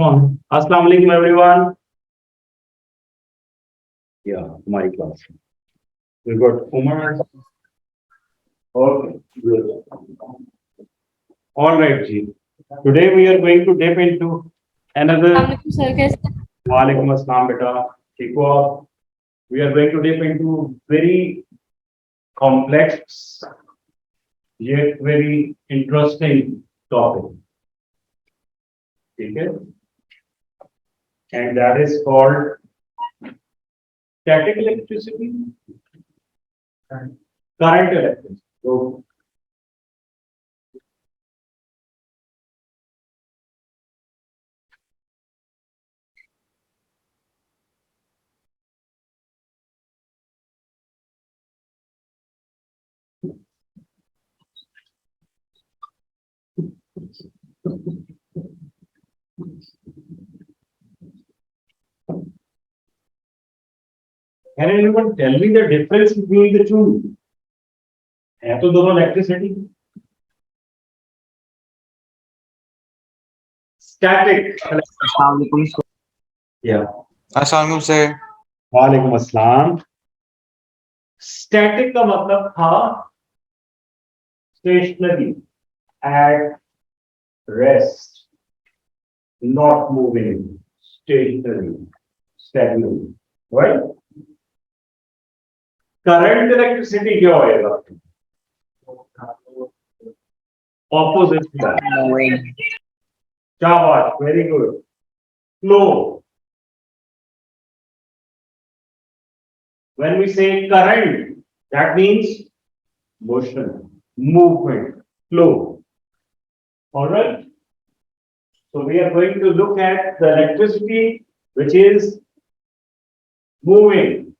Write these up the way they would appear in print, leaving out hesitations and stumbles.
on. Assalamu alaikum, everyone. Yeah, my class. We got Umar. Okay, good. All right, Ji. Today we are going to dip into another. Assalamualaikum sir, कैसे हैं? Walaikum assalam, beta. ठीक हो आप? We are going to dip into very complex yet very interesting topic. ठीक है? And that is called static electricity, current electricity. So, can anyone tell me the difference between the two? है तो दोनों electricity. Static. Assalamualaikum sir. Yeah. Assalamualaikum sir. वालेकुम अस्सलाम. Static का मतलब था stationary, at rest, not moving, stationary, stagnant. Right? Current electricity क्या होएगा? Opposite to that. Moving. Shabash, very good. Flow. When we say current, that means motion, movement, flow. All right. So we are going to look at the electricity which is moving,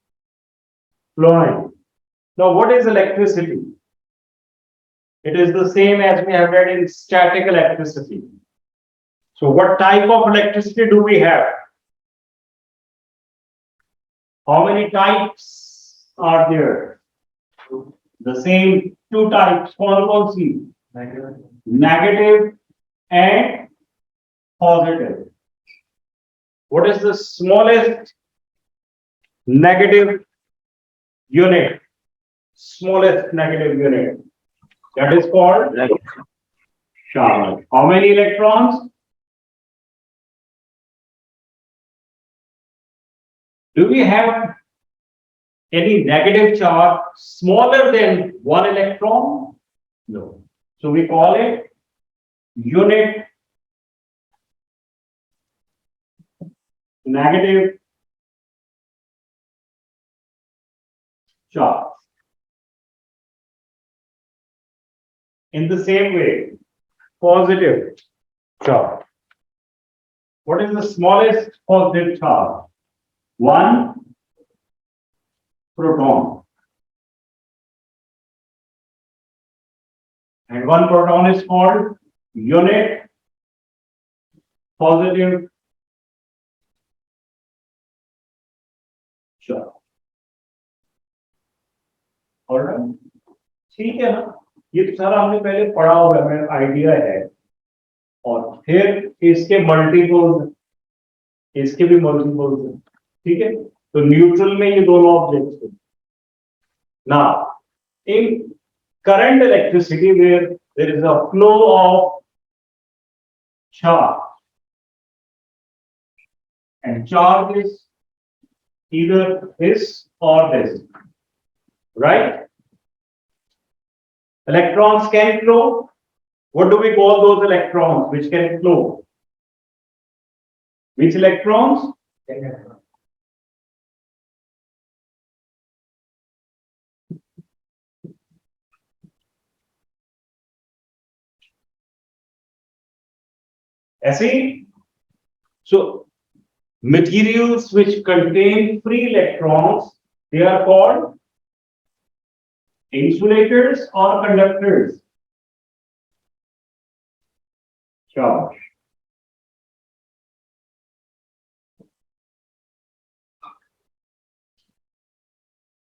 flowing. Now, what is electricity? It is the same as we have read in static electricity. So, what type of electricity do we have? How many types are there? The same two types. कौन सी? Negative and positive. What is the smallest negative unit? Smallest negative unit. That is called charge. How many electrons? Do we have any negative charge smaller than 1 electron? No. So we call it unit negative charge. In the same way, positive charge. What is the smallest positive charge? 1 proton. And 1 proton is called unit positive charge. All right? ठीक है ना? ये तो सारा हमने पहले पढ़ा हुआ है, मेरा आइडिया है. और फिर इसके मल्टीपल्स, इसके भी मल्टीपल्स हैं. ठीक है? तो न्यूट्रल में ये दोनों ऑब्जेक्ट्स हैं. Now, in current electricity, where there is a flow of charge, and charge is either this or this, right? Electrons can flow. What do we call those electrons which can flow? Which electrons? ऐसे, so materials which contain free electrons, they are called insulators or conductors. Charge.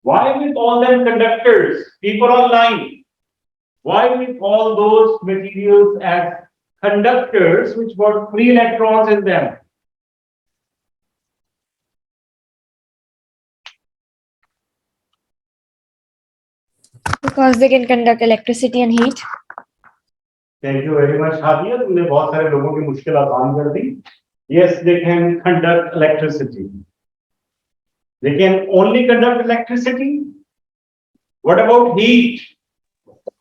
Why we call them conductors? People online. Why we call those materials as conductors which got free electrons in them? Because they can conduct electricity and heat. Thank you very much, Hadia. तुमने बहुत सारे लोगों की मुश्किल आसान कर दी. Yes, they can conduct electricity. They can only conduct electricity. What about heat?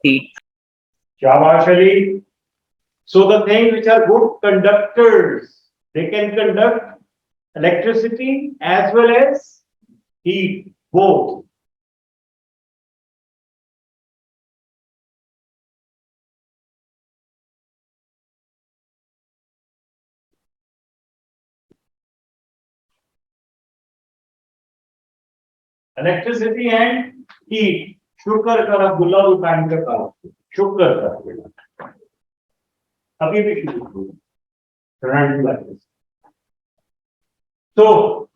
Heat. Shabash Ali. So the things which are good conductors, they can conduct electricity as well as heat, both. Electricity and heat. शुक्र कर अब्दुल्ला वो time का काम शुक्र कर बेटा अभी भी शुक्र current so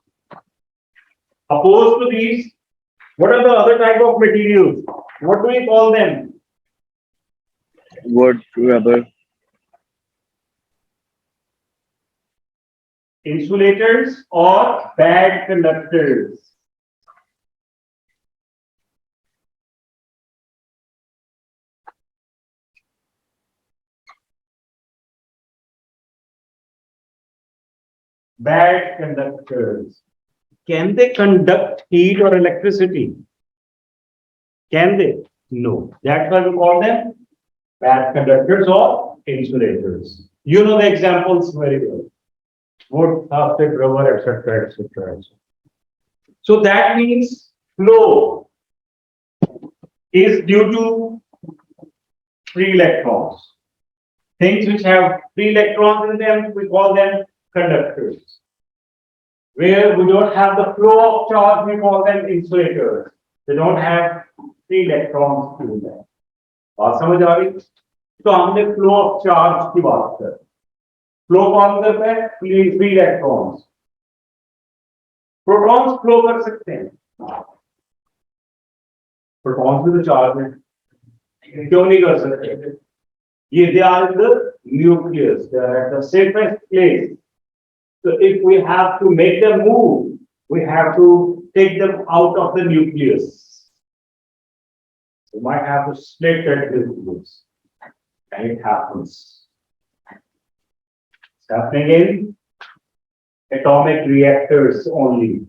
opposed to these, what are the other type of materials? What do we call them? Wood, rubber, Insulators or bad conductors? Bad conductors. Can they conduct heat or electricity? Can they? No. That's why we call them bad conductors or insulators. You know the examples very well. Wood, plastic, rubber, etc., etc. So that means flow is due to free electrons. Things which have free electrons in them, we call them conductors. Where we don't have the flow of charge, we call them insulators. They don't have free electrons in them. बात समझ आ रही? तो हमने flow of charge की बात कर. Flow कौन करता है? Free electrons. प्रोटॉन्स फ्लो कर सकते हैं. प्रोटॉन्स भी तो चार्ज है. क्यों नहीं कर सकते? ये they are in the nucleus. They are at the safest place. So if we have to make them move, we have to take them out of the nucleus. We might have to split that nucleus. And it happens. It's happening in atomic reactors only.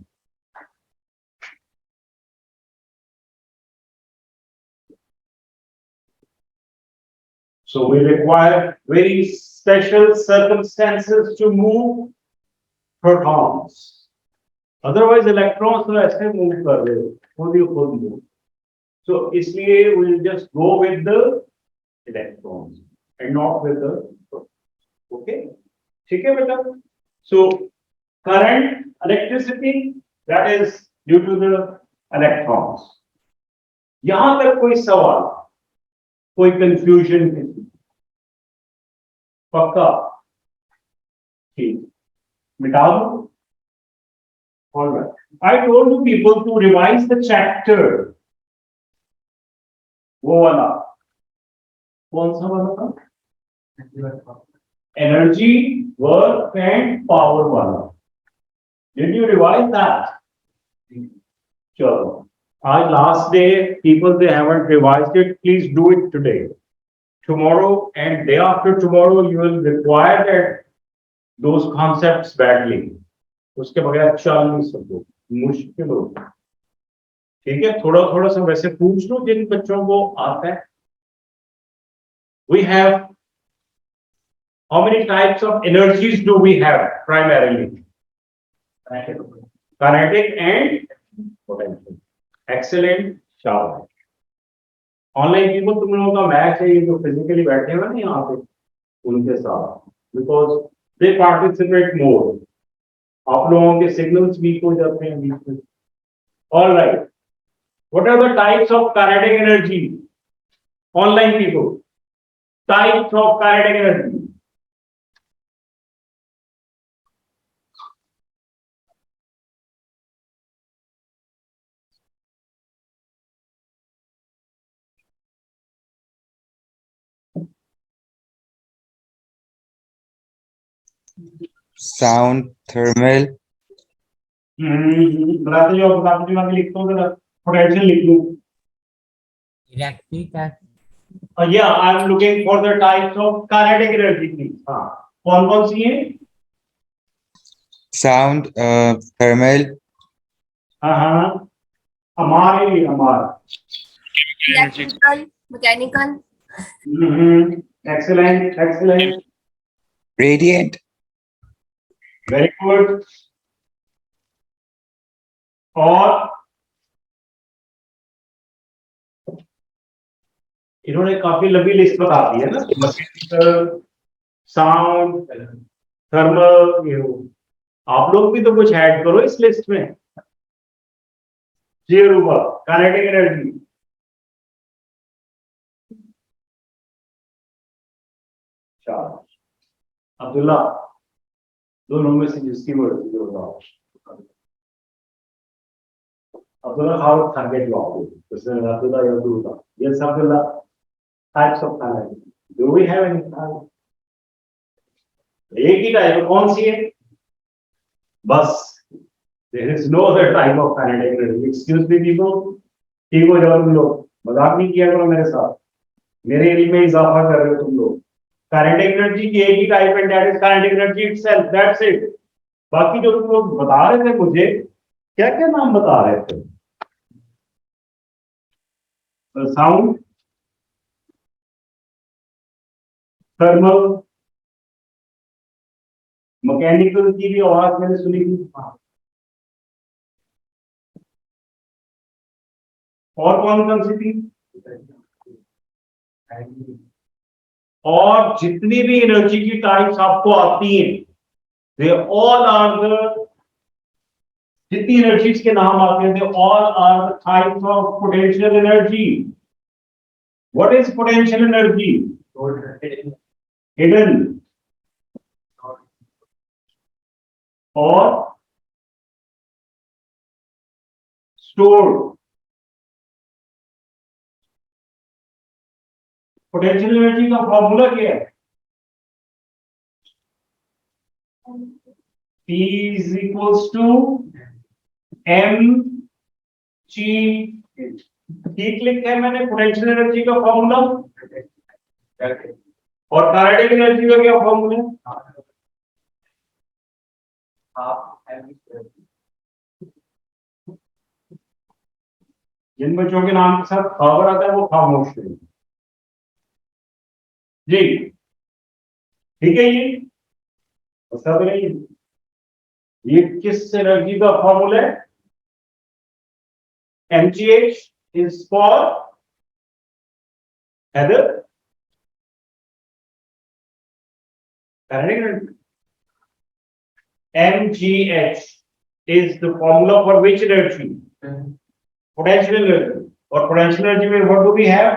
So we require very special circumstances to move protons. Otherwise, electrons तो ऐसे move कर रहे हो, खुद ही खुद move. So इसलिए we'll just go with the electrons and not with the protons. Okay? ठीक है बेटा? So current, electricity, that is due to the electrons. यहाँ तक कोई सवाल, कोई confusion नहीं. पक्का? ठीक. मिटा दो. All right. I told you people to revise the chapter. वो वाला. कौन सा वाला था? Energy, work and power वाला. Did you revise that? Sure. Our last day, people they haven't revised it. Please do it today. Tomorrow and day after tomorrow, you will require that those concepts badly. उसके बगैर चल नहीं सकते. मुश्किल होगा. ठीक है. थोड़ा थोड़ा सा वैसे पूछ लो जिन बच्चों को आता है. We have how many types of energies do we have primarily? Kinetic and potential. Excellent. शाबाश. ऑनलाइन पीपल तुम लोगों का मैच है ये जो फिजिकली बैठे हुए ना यहाँ पे उनके साथ बिकॉज दे पार्टिसिपेट मोर. आप लोगों के सिग्नल्स वीक हो जाते हैं बीच में. All right. What are the types of kinetic energy? Online people, types of kinetic energy. sound, thermal, बताते जाओ. बताते जाओ. लिखता हूँ जरा. पोटेंशियल लिख लूँ. Electric and Yeah, I'm looking for the types of kinetic energy, please. हाँ, कौन-कौन सी हैं? sound, thermal, हाँ, हमारे Electrical, mechanical, excellent, excellent, radiant, very good. और इन्होंने काफी लंबी लिस्ट बता दी है ना, मैकेनिकल, साउंड, थर्मल, ये वो। आप लोग भी तो कुछ ऐड करो इस लिस्ट में। जी रूपा, काइनेटिक एनर्जी। अब्दुल्ला, दोनों में से जिसकी मर्जी जो बताओ। Abdullah, how target you are? Mr. Abdullah, you do that. Yes, Abdullah. Types of talent. Do we have any talent? एक ही टाइप कौन सी है? बस there is no other type of kinetic energy. Excuse me, people. ठीक हो जाओ तुम लोग, मजाक नहीं किया करो मेरे साथ, मेरे एरिया में इजाफा कर रहे हो तुम लोग। काइनेटिक एनर्जी की एक ही टाइप है, that is kinetic energy itself, that's it. बाकी जो तुम लोग बता रहे थे मुझे, क्या क्या नाम बता रहे थे? साउंड, थर्मल, मैकेनिकल की भी आवाज मैंने सुनी थी। और कौन कौन सी थी? और जितनी भी एनर्जी की टाइप्स आपको आती हैं, दे ऑल आर द, जितनी एनर्जीज के नाम आते हैं, they all are the types of potential energy. What is potential energy? Hidden और स्टोर्ड। पोटेंशियल एनर्जी का फॉर्मूला क्या है? P is equals to m g। ठीक लिखा है मैंने पोटेंशियल एनर्जी का फॉर्मूला। और काइनेटिक एनर्जी का क्या फॉर्मूला है? जिन बच्चों के नाम के साथ खबर आता है वो खामोश है जी। ठीक है, ये सब नहीं, ये किस एनर्जी का फॉर्मूला है? mgh is for Heather, kinetic energy। mgh is the formula for which energy? Potential energy। और potential energy में what do we have?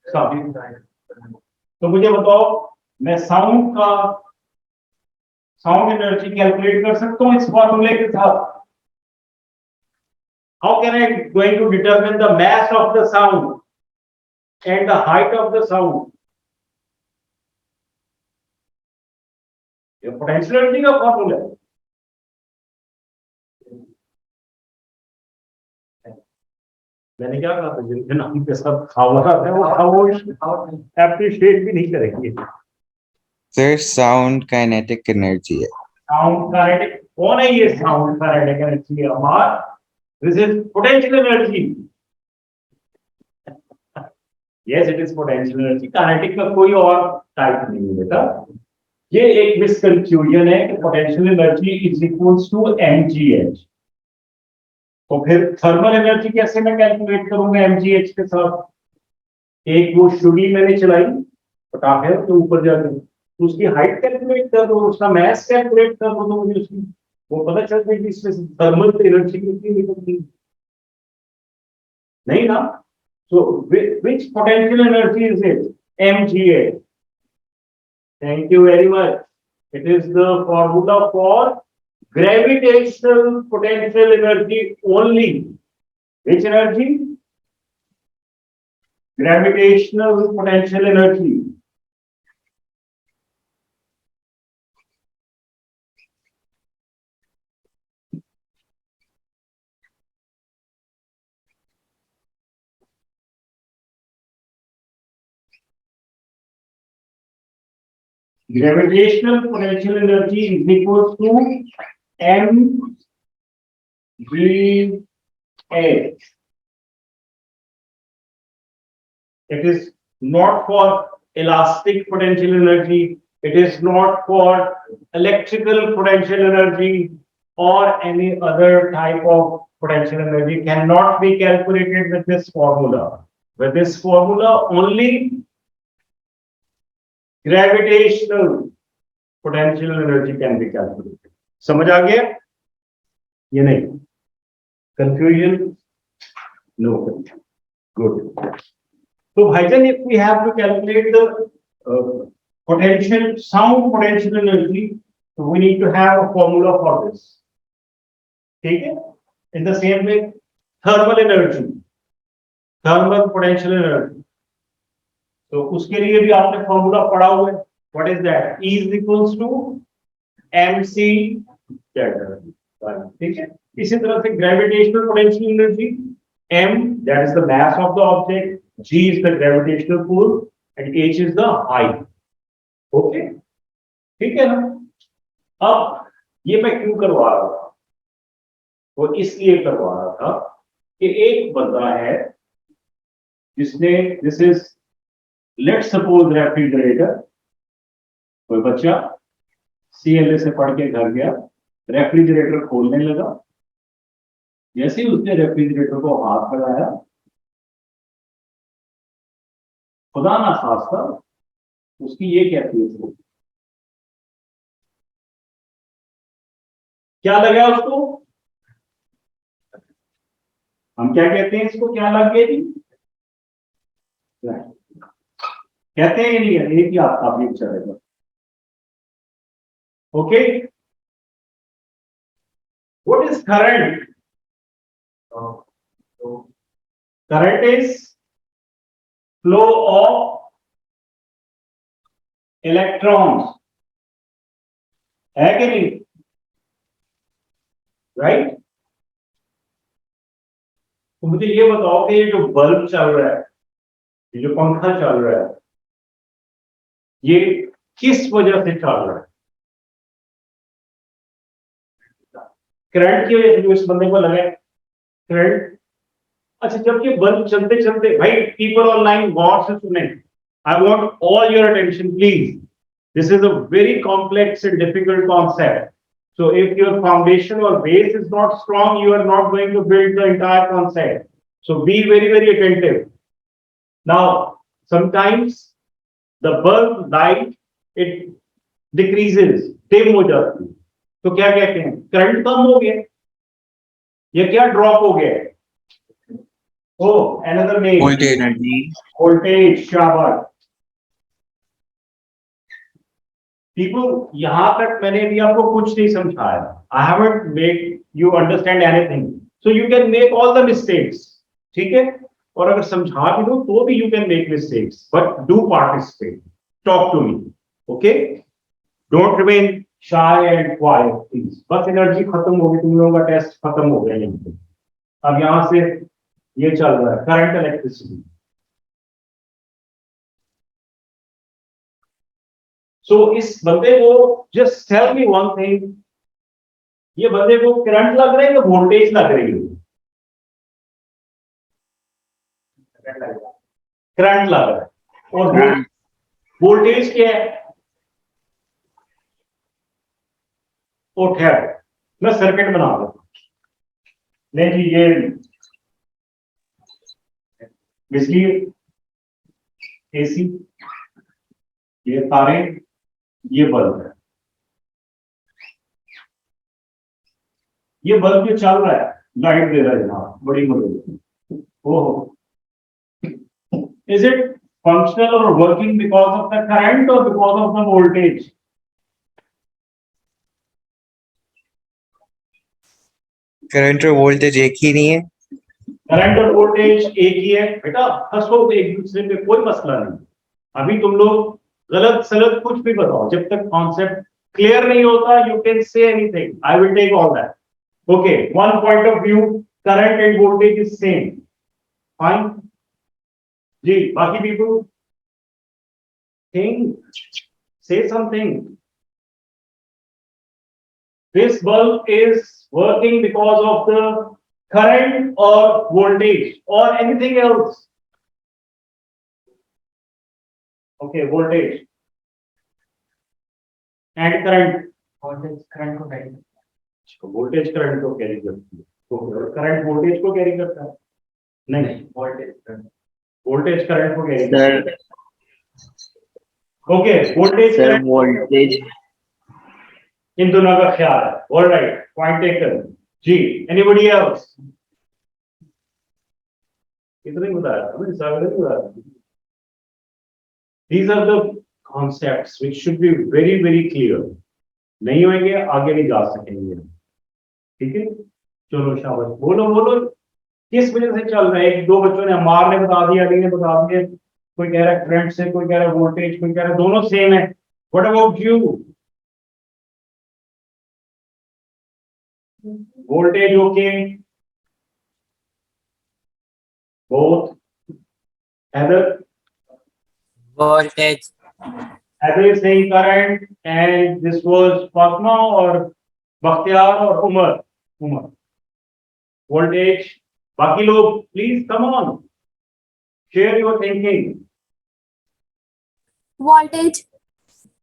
Sound। तो मुझे बताओ, मैं साउंड एनर्जी कैलकुलेट कर सकता हूं इस फॉर्मूले के साथ? How can I going to determine the mass of the sound and the height of the sound? ये पोटेंशियल एनर्जी का फॉर्मूला है। मैंने क्या कहा था, जिनके नाम के साथ खावरा है वो खामोश एप्रिशिएट भी नहीं करेंगे। sir, sound kinetic energy है। साउंड काइनेटिक कौन है? ये साउंड काइनेटिक एनर्जी हमारा, this is potential energy. Yes, it is potential energy. Kinetic का कोई और टाइप नहीं है बेटा। ये एक मिसकंफ्यूजन है कि potential energy is equals to mgh। तो फिर थर्मल एनर्जी कैसे मैं कैलकुलेट करूंगा mgh के साथ? एक वो शुगी मैंने चलाई पटाखे के ऊपर जाकर, तो उसकी हाइट कैलकुलेट कर दो, उसका मास कैलकुलेट कर दो, तो मुझे उसकी वो पता चल जाएगी इसमें थर्मल एनर्जी कितनी निकलती है। नहीं ना? So which potential energy is it? mgh। Thank you very much. It is the formula for gravitational potential energy only. Which energy? Gravitational potential energy। Gravitational potential energy is equal to mgh. It is not for elastic potential energy. It is not for electrical potential energy or any other type of potential energy. Cannot be calculated with this formula. With this formula, only gravitational potential energy can be calculated. समझ आ गया? ये नहीं? Confusion? No. Good. So, Bhaijan, if we have to calculate the sound potential energy, so we need to have a formula for this. Okay? In the same way, thermal energy, thermal potential energy. So, उसके लिए भी आपने formula पढ़ा हुआ है. What is that? E is equals to mc delta. ठीक है? इसी तरह से gravitational potential energy, m, that is the mass of the object, g is the gravitational pull, and h is the height. Okay? ठीक है ना? अब ये मैं क्यों करवा रहा था? वो इसलिए करवा रहा था कि एक बंदा है जिसने, this is, let's suppose refrigerator, कोई बच्चा CLA से पढ़ के घर गया, रेफ्रिजरेटर खोलने लगा, जैसे ही उसने रेफ्रिजरेटर को हाथ लगाया, खुदा ना खास्ता उसकी ये कैफियत हो, क्या लगा उसको? हम क्या कहते हैं इसको? क्या लग गया जी? कहते हैं नहीं? एक ही आप भी चलेगा. Okay, what is current? Current is flow of electrons, है कि नहीं? राइट? तो मुझे ये बताओ कि ये जो बल्ब चल रहा है, ये जो पंखा चल रहा है, ये किस वजह से चल रहा है? करंट की वजह से. जो इस बंदे को लगा करंट. अच्छा, जब ये बल्ब चलते चलते, भाई पीपल ऑनलाइन गौर से सुने, I want all your attention please. This is a very complex and difficult concept. So if your foundation or base is not strong, you are not going to build the entire concept. So be very, very attentive. Now, sometimes the bulb light, it decreases, dim हो जाती है. तो क्या कहते हैं? Current कम हो गया, या क्या ड्रॉप हो गया? Oh, another name. Voltage. शाबाश. People, यहां तक मैंने भी आपको कुछ नहीं समझाया. I haven't made you understand anything. So you can make all the mistakes. ठीक है? और अगर समझा भी दो तो भी you can make mistakes. But do participate. Talk to me. Okay? Don't remain shy and quiet, please. बस एनर्जी खत्म हो गई, तुम लोगों का टेस्ट खत्म हो गया यहीं पे. अब यहां से ये चल रहा है करंट इलेक्ट्रिसिटी. So इस बंदे को, just tell me one thing, ये बंदे को करंट लग रहा है या वोल्टेज लग रही है? करंट लग रहा है. और वोल्टेज क्या है? ओ ठहर, मैं सर्किट बना दूं. नहीं जी, ये बिजली, AC, ये तारे, ये बल्ब है. ये बल्ब जो चल रहा है, लाइट दे रहा है जनाब, बड़ी मदद. ओहो, इज इट फंक्शनल और working because of the current और because of the voltage? Current और वोल्टेज एक ही नहीं है. करंट और वोल्टेज एक ही है बेटा. हंसो एक दूसरे पे, कोई मसला नहीं. अभी तुम लोग गलत सलत कुछ भी बताओ, जब तक कॉन्सेप्ट क्लियर नहीं होता, you can say anything, I will take all that. Okay, one point of view, current and voltage is same. Fine जी. बाकी people think Say something. This bulb is working because of the current or voltage or anything else. Okay, voltage and current. voltage current को carry voltage current को carry करती है, तो current voltage को carry करता है? नहीं, वोल्टेज करंट को कैरी करता है। Okay, voltage sir current voltage इन दोनों का ख्याल है। Alright, point taken. जी, एनीबॉडी एल्स? इतना ही बताया था मैंने, सागर नहीं बताया। These are the concepts which should be very very clear. नहीं होंगे आगे नहीं जा सकेंगे, ठीक है? चलो शाबाश, बोलो बोलो, किस वजह से चल रहा है? एक दो बच्चों ने, अम्मार ने बता दिया, अली ने बता दिया, कोई कह रहा है करंट से, कोई कह रहा है वोल्टेज, कोई कह रहा है दोनों सेम है। What about you? Voltage okay, both? Heather voltage is saying current, and this was Fatma or Bakhtiyar or Umar. Umar. Voltage. Baki log, please come on. Share your thinking. Voltage.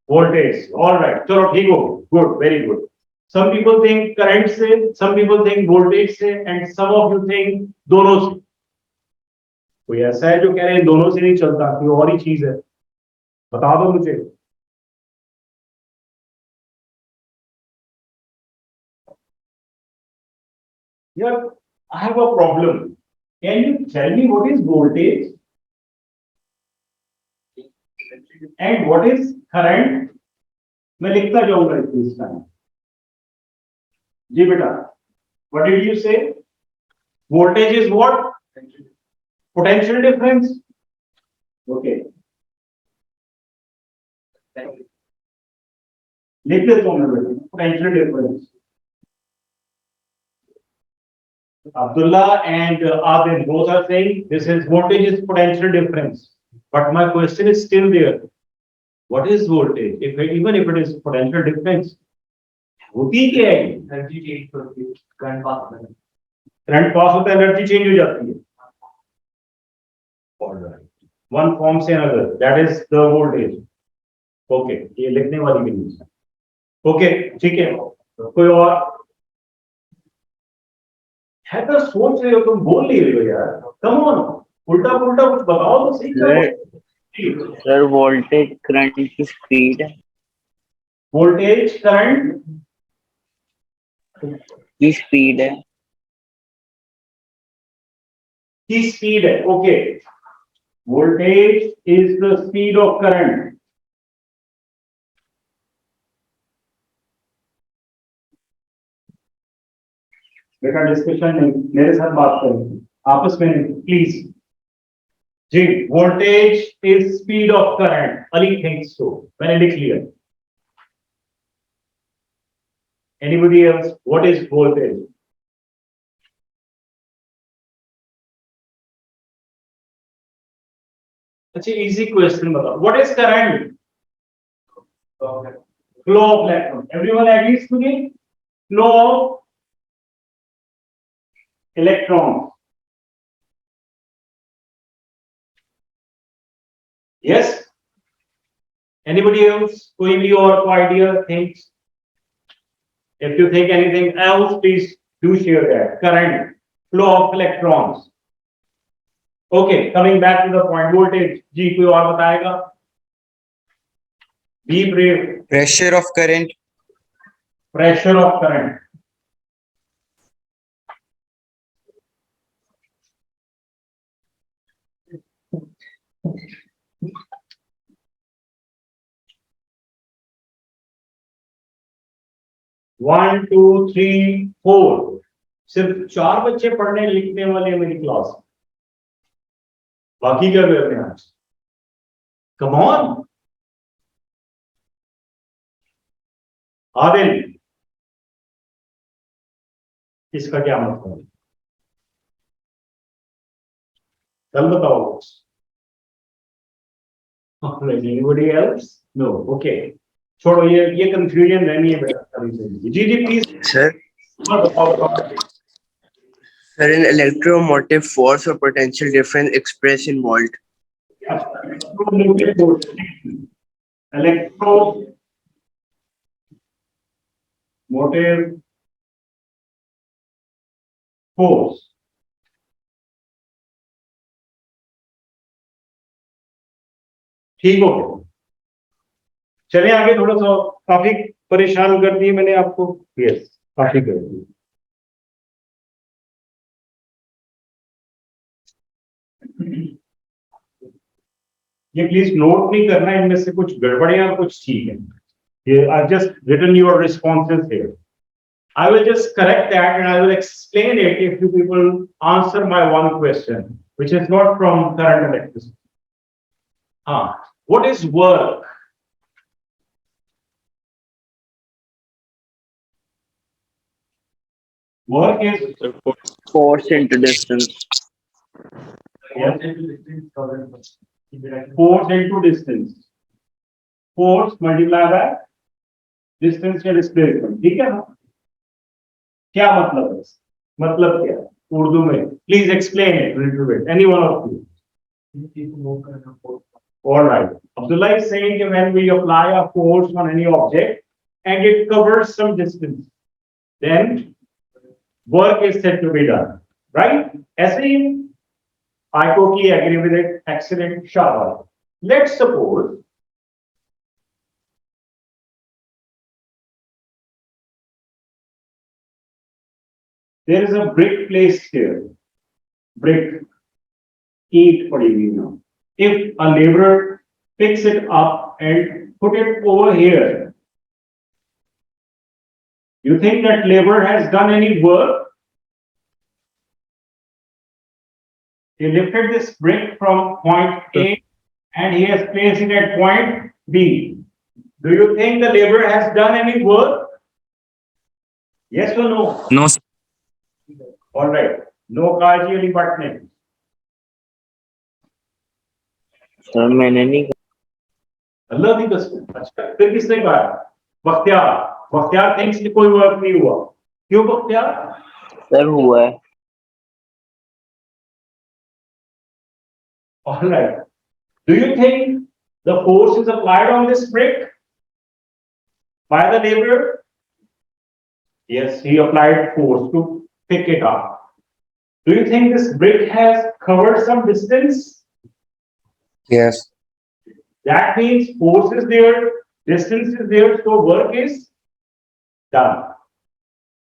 Voltage. All right. Chalo, theek ho. Good. Very good. Some people think current se, some people think voltage se, and some of you think दोनों से. कोई ऐसा है जो कह रहे हैं दोनों से नहीं चलता, कोई और ही चीज है? बता दो मुझे। यार, I have a problem. Can you tell me what is voltage and what is current? मैं लिखता जाऊंगा इस टाइम। जी बेटा, what did you say? Voltage is what? Potential difference. Okay. लिख देता हूं मैं बेटा, potential difference. Abdullah and Adil both are saying this is voltage is potential difference. But my question is still there. What is voltage? Even if it is potential difference, होती क्या है? energy change होती है, current pass होता है। Current pass होता है, energy change हो जाती है। Alright. One form से another, that is the voltage. Okay, ये लिखने वाली भी नहीं है। Okay, ठीक है। कोई और? है तो सोच रहे हो, तुम बोल नहीं रहे हो यार। कम ऑन, उल्टा पुल्टा कुछ बताओ तो सही। सर वोल्टेज करंट की स्पीड वोल्टेज करंट की स्पीड है की स्पीड है। Okay, voltage is the speed of current. बेटा डिस्कशन नहीं, मेरे साथ बात करें, आपस में नहीं प्लीज। जी, voltage is speed of current. Ali thinks so, मैंने लिख लिया। Anybody else? What is voltage? अच्छा, इजी क्वेश्चन बताओ। What is current? Flow of electron. Everyone agrees to me? Flow of electrons. Yes? Anybody else? कोई भी और कोई idea, thinks? If you think anything else, please do share that. Current, flow of electrons. Okay, coming back to the point, voltage. जी, कोई और बताएगा? Be brave. pressure of current, Pressure of current. One two three four, सिर्फ 4 बच्चे पढ़ने लिखने वाले हैं मेरी क्लास। बाकी क्या कर रहे हैं आज? कम ऑन आदिल, इसका क्या मतलब है? कल बताओ। Anybody else? नो ओके, छोड़ो ये कंफ्यूजन रहनी है बेटा अभी से। जी जी प्लीज सर सर इन इलेक्ट्रोमोटिव फोर्स और potential difference express in volt. Electromotive force, ठीक हो गया। चले आगे, थोड़ा सा काफी परेशान कर दिए मैंने आपको, यस काफी कर दिए। ये प्लीज नोट नहीं करना, इनमें से कुछ गड़बड़ है और कुछ ठीक है। ये I just written your responses here, I will just correct that and I will explain it if you people answer my one question, which is not from current electricity. What is work? Work is Force into distance. yes, force into distance. Force multiplied by distance या displacement, ठीक है ना? क्या मतलब है? मतलब क्या है? उर्दू में please explain it little bit, any one of you. All right. Abdullah is saying that when we apply a force on any object and it covers some distance, then work is said to be done. Right? ऐसे ही I totally agree with it. Excellent. Shabash. Let's suppose there is a brick placed here. Brick. Eat for you now. If a laborer picks it up and put it over here, you think that laborer has done any work? He lifted this brick from point A and he has placed it at point B. Do you think the laborer has done any work? Yes or no? No sir. All right. No Kaji Ali Bhatne. Sir मैंने नहीं अल्लाह की कसम। अच्छा, फिर किसने कहा? Bakhtiyar. Bakhtiyar thinks कि कोई वर्क नहीं हुआ। क्यों बख्तियार? सर हुआ है। All right. Do you think the force is applied on this brick by the laborer? Yes, he applied force to pick it up. Do you think this brick has covered some distance? Yes That means force is there, distance is there, so work is done.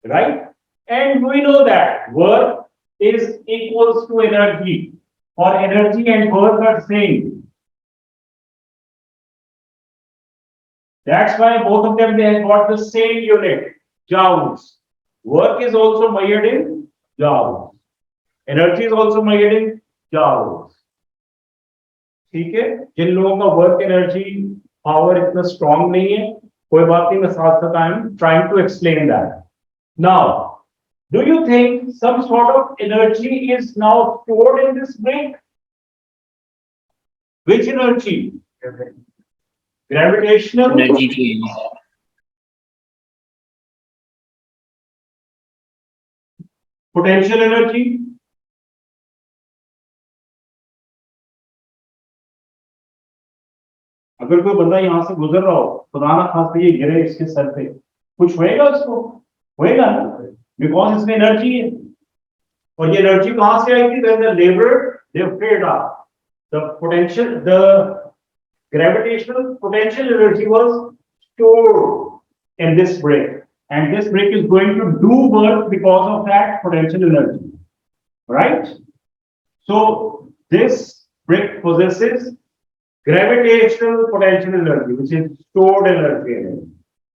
Right? And we know that work is equals to energy, or energy and work are same. That's why both of them, they have got the same unit, joules. Work is also measured in joules. Energy is also measured in joules. ठीक है, जिन लोगों का work energy power इतना strong नहीं है, कोई बात नहीं, मैं साथ साथ I am trying to explain that. Now do you think some sort of energy is now stored in this brick? Which energy? Gravitational, energy चाहिए। potential energy, अगर कोई बंदा यहां से गुजर रहा हो, खुदा ना खास्ते ये गिरे इसके सर पे, कुछ होएगा उसको? होएगा ना, बिकॉज इसमें एनर्जी है। और ये एनर्जी कहां से आई थी? when the labor lifted up the potential, the gravitational potential energy was stored in this brick, and this brick is going to do work because of that potential energy, right? So this brick possesses gravitational potential energy, which is stored energy in it,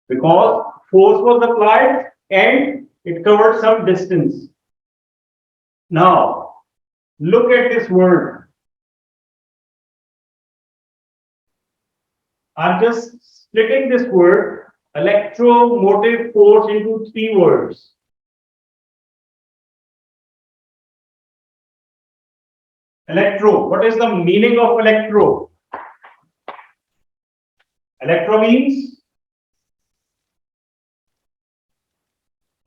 because force was applied and it covered some distance. Now, look at this word. I'm just splitting this word electromotive force into 3 words. Electro. What is the meaning of electro? Electro means?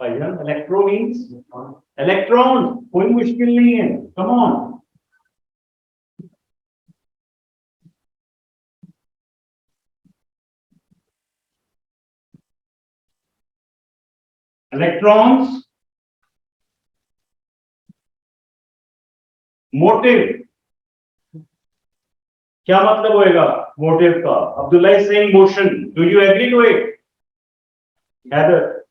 Electro means? Electron. कोई मुश्किल नहीं है. Come on. Electrons. Motive. क्या मतलब होएगा motive का? Abdullah is saying motion. Do you agree to it? Heather.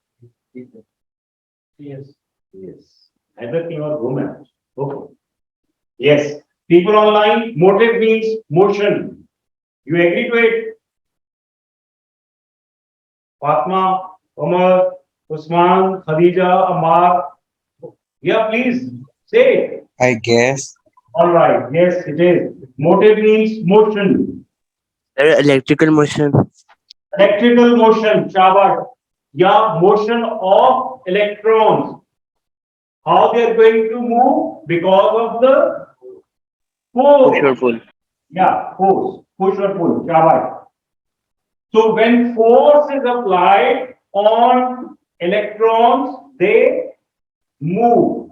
Yes. Yes. Heather came out woman. Okay. Yes. People online, motive means motion. You agree to it? Fatma, Umar, Usman, Khadija, Ammar. Yeah, please say it. I guess. All right. Yes, it is. Motive means motion. Sir, electrical motion. Electrical motion, shabash. Yeah, motion of electrons. How they are going to move? Because of the force. Push or pull. Yeah, force. Push or pull. Shabash. So when force is applied on electrons, they move.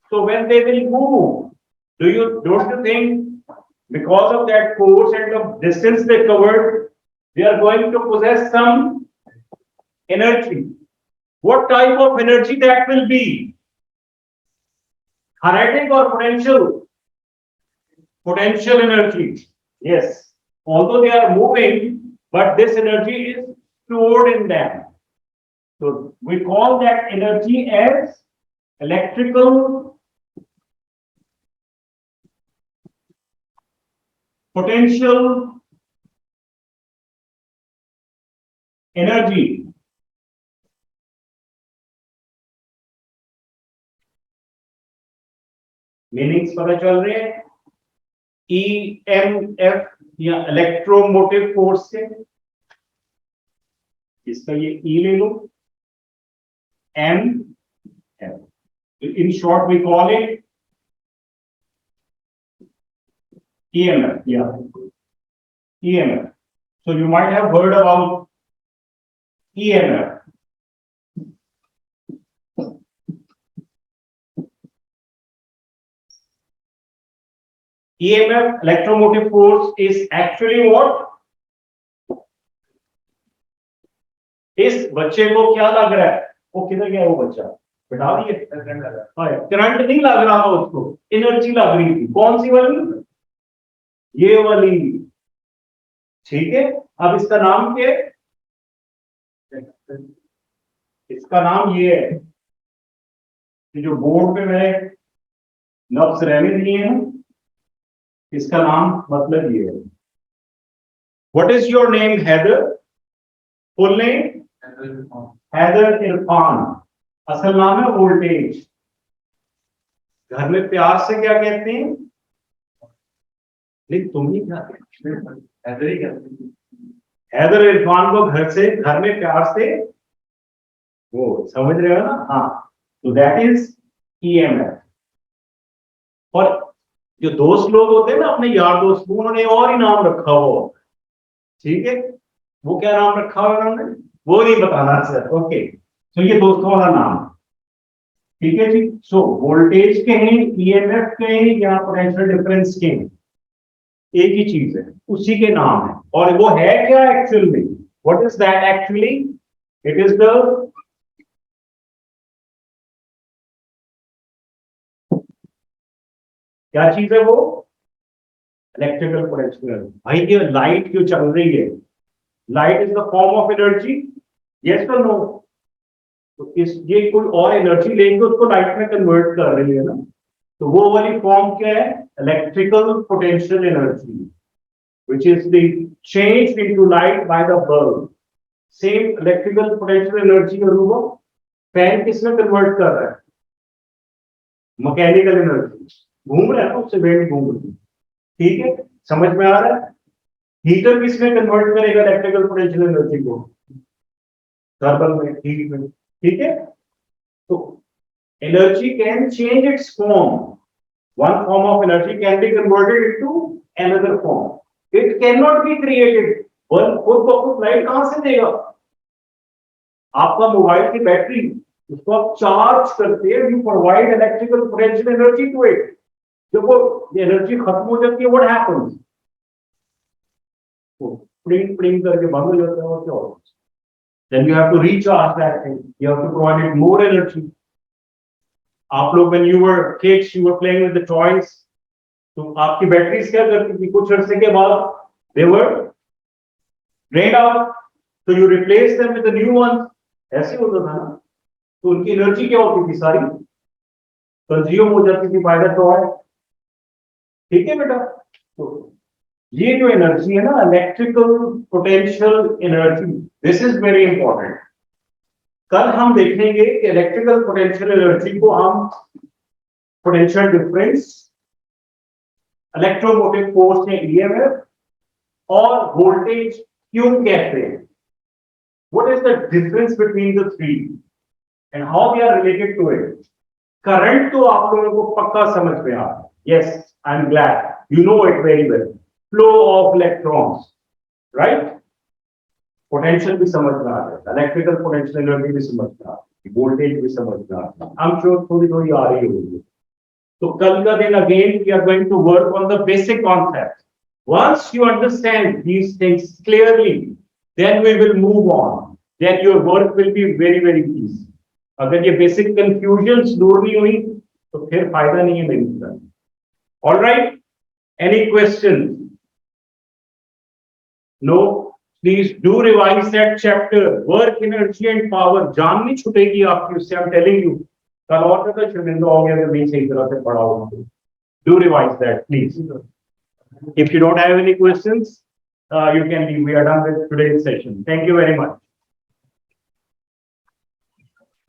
So when they will move, don't you think because of that force and the distance they covered, they are going to possess some energy? What type of energy that will be? Kinetic or potential? Potential energy. Yes. Although they are moving, but this energy is stored in them. So we call that energy as electrical potential energy. Meanings पता चल रहे हैं? EMF या electromotive force से इसका ये E ले लो, MF. In short, we call it EMF. Yeah, EMF. So you might have heard about EMF. EMF, electromotive force, is actually what? इस बच्चे को क्या लग रहा है? वो किधर गया वो बच्चा? बिठा दिए? करंट नहीं लग रहा था उसको, एनर्जी लग रही थी. कौन सी वाली? ये वाली. ठीक है. अब इसका नाम क्या है? इसका नाम ये है कि जो बोर्ड पे मैंने लफ्ज रहने दिए हैं, इसका नाम मतलब ये है. What is your name? Haider. Full name? Haider Irfan. असल नाम है वोल्टेज. घर में प्यार से क्या कहते हैं? नहीं, तुम ही क्या कहते? हैदर ही कहते हैं. हैदर इरफान को घर में प्यार से वो समझ रहे हो ना? हाँ. तो दैट इज EMF. और जो दोस्त लोग होते हैं ना अपने यार दोस्त, उन्होंने और ही नाम रखा हो. ठीक है. वो क्या नाम रखा हुआ उन्होंने? वो नहीं बताना सर. ओके. तो ये दोस्तों वाला नाम. ठीक है जी. सो वोल्टेज के हैं, EMF के हैं, या पोटेंशियल डिफरेंस के हैं, एक ही चीज है, उसी के नाम है. और वो है क्या एक्चुअल में? What is that actually? It is the क्या चीज है वो? Electrical potential. भाई ये लाइट जो चल रही है, light is the form of energy. Yes और नो? तो ये कोई और एनर्जी लेके उसको लाइट में कन्वर्ट कर रही है ना. तो वो वाली फॉर्म क्या है? Electrical potential energy, which is the change into light by the bulb. Same electrical potential energy और वो फैन किसमें कन्वर्ट कर रहा है? Mechanical energy. घूम रहा है ना, उससे वेट घूम रही है. ठीक है. समझ में आ रहा है? हीटर किसमें कन्वर्ट करेगा इलेक्ट्रिकल पोटेंशियल एनर्जी को? थर्मल में, हीट में. ठीक है. तो energy can change it's form. One form of energy can be converted into another form. It cannot be created bulb खुद ब खुद लाइट कहां से देगा? आपका मोबाइल की बैटरी, उसको आप चार्ज करते हैं, you provide electrical potential energy to it. जब वो एनर्जी खत्म हो जाती है, व्हाट हैपेंस? वो प्रिंग प्रिंग करके बंद हो जाता है और क्या होता है? Then you have to recharge that thing. You have to provide it more energy. आप लोग when you were kids, you were playing with the toys. तो आपकी बैटरीज क्या करती थी? कुछ अरसे के बाद they were drained out. So you replace them with the new ones. ऐसे होता था ना? तो उनकी एनर्जी क्या होती थी? सारी कंज्यूम हो जाती थी by the toy. ठीक है बेटा? तो ये जो एनर्जी है ना, electrical potential energy, this is very important. कल हम देखेंगे कि इलेक्ट्रिकल पोटेंशियल एनर्जी को हम पोटेंशियल डिफरेंस, इलेक्ट्रोमोटिव फोर्स या ईएमएफ और वोल्टेज क्यों कहते हैं। What is the difference between the three and how they are related to it. Current तो आप लोगों को पक्का समझ में आ रहा है। Yes, I am glad you know it very well. Flow of electrons, right. Potential भी समझ में आ जाता है, इलेक्ट्रिकल पोटेंशियल एनर्जी भी समझ में आती है, वोल्टेज भी समझ में आता है। आई एम श्योर थोड़ी थोड़ी आ रही होगी। तो कल का दिन again we are going to work on the basic concept. Once you understand these things clearly, then we will move on, then your work will be very very easy. अगर ये बेसिक कंफ्यूजन दूर नहीं हुई तो फिर फायदा नहीं है मेरी तरफ। Alright, any question? No, please do revise that chapter. Work, energy and power. जान नहीं छूटेगी आपकी उससे, I'm telling you. कल और ज्यादा शर्मिंदा हो गया अगर नहीं सही तरह से पढ़ा होगा। Do revise that, please. If you don't have any questions, you can leave. We are done with today's session. Thank you very much.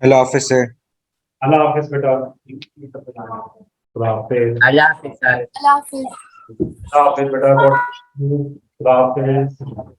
Hello, officer. Allah Hafiz, beta. Allah Hafiz. Allah Hafiz, sir. Allah Hafiz. Allah Hafiz, beta. Allah Hafiz.